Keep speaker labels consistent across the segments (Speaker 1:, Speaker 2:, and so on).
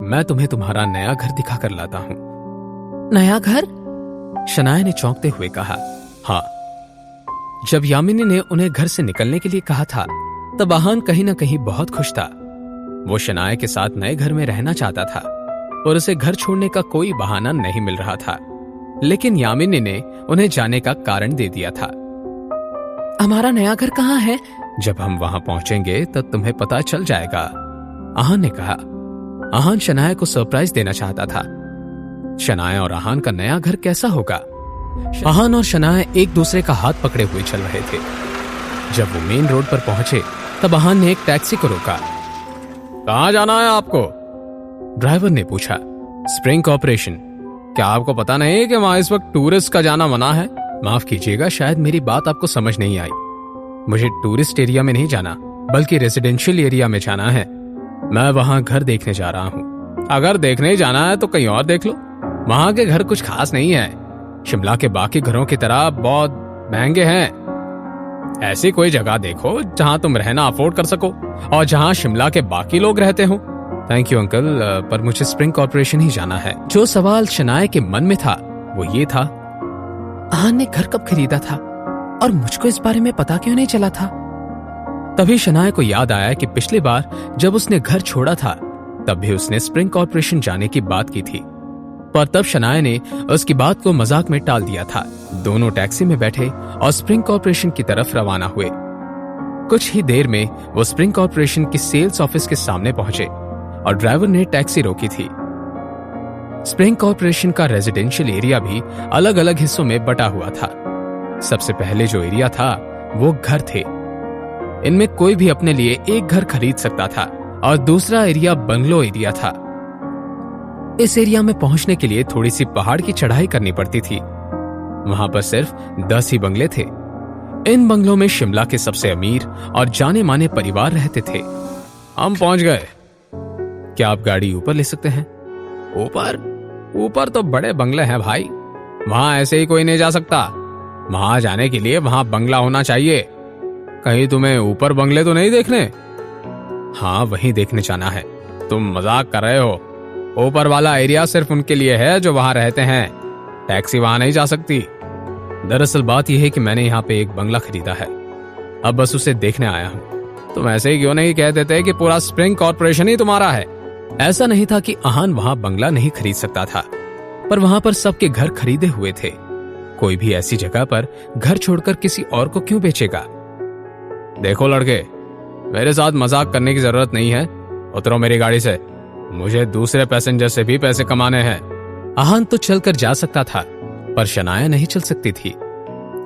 Speaker 1: मैं तुम्हें तुम्हारा नया घर दिखा कर लाता हूं।
Speaker 2: नया घर?
Speaker 1: शनाया ने चौंकते हुए कहा। हाँ। जब यामिनी ने उन्हें घर से निकलने के लिए कहा था तब आहान कहीं ना कहीं बहुत खुश था। वो शनाया के साथ नए घर में रहना चाहता था और उसे घर छोड़ने का कोई बहाना नहीं मिल रहा था, लेकिन यामिनी ने उन्हें जाने का कारण दे दिया था।
Speaker 2: हमारा नया घर कहाँ है?
Speaker 1: जब हम वहां पहुंचेंगे तब तुम्हें पता चल जाएगा, आहान ने कहा। आहान शनाया को सरप्राइज देना चाहता था। शनाया और आहान का नया घर कैसा होगा? आहान और शनाया एक दूसरे का हाथ पकड़े हुए चल रहे थे। जब वो मेन रोड पर पहुंचे तब आहान ने एक टैक्सी को रोका। कहां जाना है आपको? ड्राइवर ने पूछा। Spring corporation. क्या आपको पता नहीं कि वहां इस वक्त टूरिस्ट का जाना मना है? माफ कीजिएगा, शायद मेरी बात आपको समझ नहीं आई। मुझे टूरिस्ट एरिया में नहीं जाना बल्कि रेजिडेंशियल एरिया में जाना है। मैं वहां घर देखने जा रहा हूं। अगर देखने जाना है तो कहीं और देख लो। वहां के घर कुछ खास नहीं है। शिमला के बाकी घरों की तरह बहुत महंगे हैं। ऐसी कोई जगह देखो जहां तुम रहना अफोर्ड कर सको और जहां शिमला के बाकी लोग रहते हो। थैंक यू अंकल, पर मुझे स्प्रिंग कॉर्पोरेशन ही जाना है। जो सवाल शनाया के मन में था वो ये था,
Speaker 2: आहान ने घर कब खरीदा था और मुझको इस बारे में पता क्यों नहीं चला था?
Speaker 1: तभी शनाया को याद आया कि पिछली बार जब उसने घर छोड़ा था तब भी उसने स्प्रिंग कॉर्पोरेशन जाने की बात की थी, पर तब शनाया ने उसकी बात को मजाक में टाल दिया था। दोनों टैक्सी में बैठे और स्प्रिंग कॉर्पोरेशन की तरफ रवाना हुए। कुछ ही देर में वो स्प्रिंग कॉर्पोरेशन की सेल्स ऑफिस के सामने पहुंचे और ड्राइवर ने टैक्सी रोकी थी। स्प्रिंग कॉर्पोरेशन का रेजिडेंशियल एरिया भी अलग अलग हिस्सों में बटा हुआ था। सबसे पहले जो एरिया था वो घर थे। इनमें कोई भी अपने लिए एक घर खरीद सकता था और दूसरा एरिया बंगलो एरिया था। इस एरिया में पहुंचने के लिए थोड़ी सी पहाड़ की चढ़ाई करनी पड़ती थी। वहां पर सिर्फ 10 ही बंगले थे। इन बंगलों में शिमला के सबसे अमीर और जाने माने परिवार रहते थे। हम पहुंच गए। क्या आप गाड़ी ऊपर ले सकते हैं? ऊपर तो बड़े बंगले हैं भाई, वहां ऐसे ही कोई नहीं जा सकता। वहां जाने के लिए वहां बंगला होना चाहिए। कहीं तुम्हें ऊपर बंगले तो नहीं देखने? हाँ, वहीं देखने जाना है। तुम मजाक कर रहे हो। ऊपर वाला एरिया सिर्फ उनके लिए है जो वहां रहते हैं। टैक्सी वहां नहीं जा सकती। दरअसल बात यह है कि मैंने यहाँ पे एक बंगला खरीदा है, अब बस उसे देखने आया हूँ। तुम ऐसे ही क्यों नहीं कह देते कि पूरा स्प्रिंग कॉर्पोरेशन ही तुम्हारा है? ऐसा नहीं था कि आहान वहां बंगला नहीं खरीद सकता था, पर वहां पर सबके घर खरीदे हुए थे। कोई भी ऐसी जगह पर घर छोड़कर किसी और को क्यों बेचेगा? देखो लड़के, मेरे साथ मजाक करने की जरूरत नहीं है। उतरो मेरी गाड़ी से। मुझे दूसरे पैसेंजर से भी पैसे कमाने हैं। आहान तो चलकर जा सकता था, पर शनाया नहीं चल सकती थी।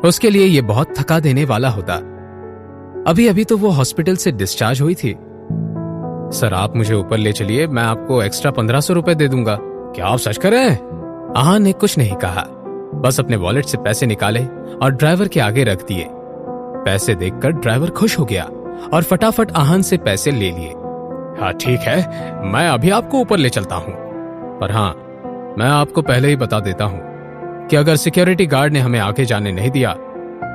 Speaker 1: उसके लिए यह बहुत थका देने वाला होता। अभी अभी तो वो हॉस्पिटल से डिस्चार्ज हुई थी। सर, आप मुझे ऊपर ले चलिए, मैं आपको एक्स्ट्रा 1500 रुपए दे दूंगा। क्या आप सच कर रहे हैं? आहान ने कुछ नहीं कहा, बस अपने वॉलेट से पैसे निकाले और ड्राइवर के आगे रख दिए। पैसे देखकर ड्राइवर खुश हो गया और फटाफट आहान से पैसे ले लिए। हाँ ठीक है, मैं अभी आपको ऊपर ले चलता हूँ, पर हाँ, मैं आपको पहले ही बता देता हूँ कि अगर सिक्योरिटी गार्ड ने हमें आगे जाने नहीं दिया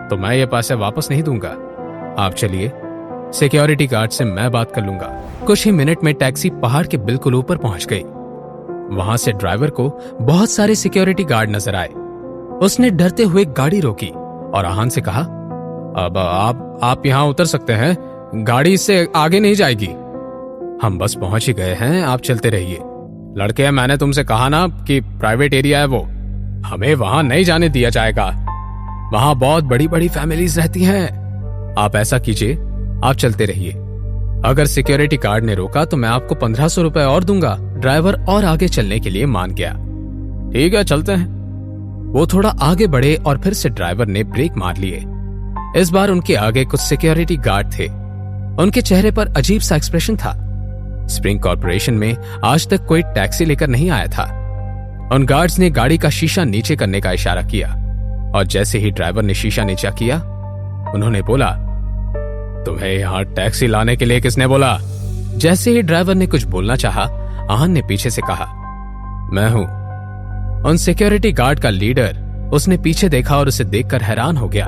Speaker 1: तो मैं ये पैसे वापस नहीं दूंगा। आप चलिए, सिक्योरिटी गार्ड से मैं बात कर लूंगा। कुछ ही मिनट में टैक्सी पहाड़ के बिल्कुल ऊपर पहुंच गई। वहां से ड्राइवर को बहुत सारे सिक्योरिटी गार्ड नजर आए। उसने डरते हुए गाड़ी रोकी और आहान से कहा, अब आप यहाँ उतर सकते हैं, गाड़ी इससे आगे नहीं जाएगी। हम बस पहुंच ही गए हैं, आप चलते रहिए। लड़के, मैंने तुमसे कहा ना कि प्राइवेट एरिया है वो, हमें वहां नहीं जाने दिया जाएगा। वहां बहुत बड़ी बड़ी फैमिलीज रहती हैं। आप ऐसा कीजिए, आप चलते रहिए। अगर सिक्योरिटी गार्ड ने रोका तो मैं आपको 1500 रुपए और दूंगा। ड्राइवर और आगे चलने के लिए मान गया। ठीक है, चलते हैं। वो थोड़ा आगे बढ़े और फिर से ड्राइवर ने ब्रेक मार लिए। इस बार उनके आगे कुछ सिक्योरिटी गार्ड थे। उनके चेहरे पर अजीब सा एक्सप्रेशन था। स्प्रिंग कॉर्पोरेशन में आज तक कोई टैक्सी लेकर नहीं आया था। उन गार्ड्स ने गाड़ी का शीशा नीचे करने का इशारा किया और जैसे ही ड्राइवर ने शीशा नीचा किया, उन्होंने बोला, तुम्हें यहां टैक्सी लाने के लिए किसने बोला? जैसे ही ड्राइवर ने कुछ बोलना चाहा, आहान ने पीछे से कहा, मैं हूं। उन सिक्योरिटी गार्ड का लीडर उसने पीछे देखा और उसे देखकर हैरान हो गया।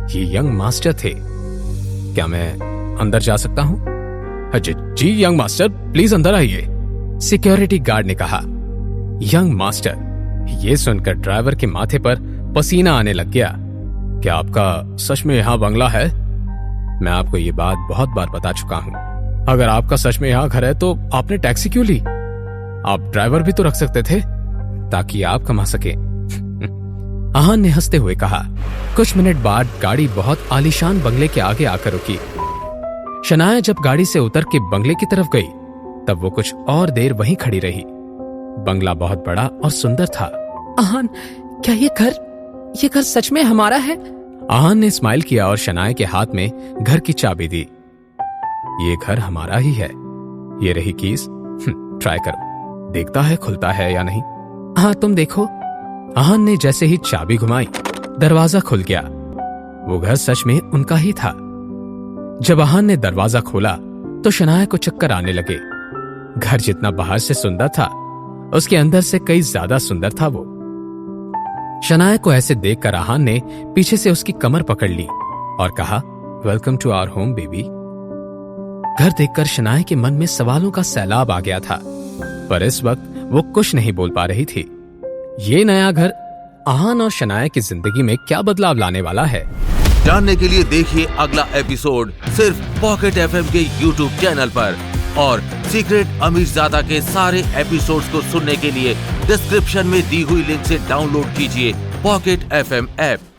Speaker 1: ये यंग मास्टर थे। क्या मैं अंदर जा सकता हूं? जी यंग मास्टर, प्लीज अंदर आइए। सिक्योरिटी गार्ड ने कहा। यंग मास्टर, ये सुनकर ड्राइवर के माथे पर पसीना आने लग गया। क्या आपका सच में यहाँ बंगला है? मैं आपको ये बात बहुत बार बता चुका हूँ। अगर आपका सच में यहाँ घर है तो आपने टैक्सी क्यों ली? आप ड्राइवर भी तो रख सकते थे ताकि आप कमा सके। आहान ने हंसते हुए कहा। कुछ मिनट बाद गाड़ी बहुत आलीशान बंगले के आगे आकर रुकी। शनाया जब गाड़ी से उतर के बंगले की तरफ गई तब वो कुछ और देर वहीं खड़ी रही। बंगला बहुत बड़ा और सुंदर था।
Speaker 2: आहान, क्या ये घर सच में हमारा है?
Speaker 1: आहान ने स्माइल किया और शनाया के हाथ में घर की चाबी दी। ये घर हमारा ही है। ये रही कीज, ट्राई करो, देखता है खुलता है या नहीं।
Speaker 2: हाँ, तुम देखो।
Speaker 1: आहान ने जैसे ही चाबी घुमाई दरवाजा खुल गया। वो घर सच में उनका ही था। जब आहान ने दरवाजा खोला तो शनाया को चक्कर आने लगे। घर जितना बाहर से सुंदर था उसके अंदर से कई ज्यादा सुंदर था वो। शनाया को ऐसे देखकर आहान ने पीछे से उसकी कमर पकड़ ली और कहा, welcome to our home baby. घर देखकर शनाया के मन में सवालों का सैलाब आ गया था, पर इस वक्त वो कुछ नहीं बोल पा रही थी। ये नया घर आहान और शनाया की जिंदगी में क्या बदलाव लाने वाला है,
Speaker 3: जानने के लिए देखिए अगला एपिसोड सिर्फ पॉकेट एफएम के यूट्यूब चैनल पर। और सीक्रेट अमीरजादा के सारे एपिसोड्स को सुनने के लिए डिस्क्रिप्शन में दी हुई लिंक से डाउनलोड कीजिए पॉकेट एफएम ऐप।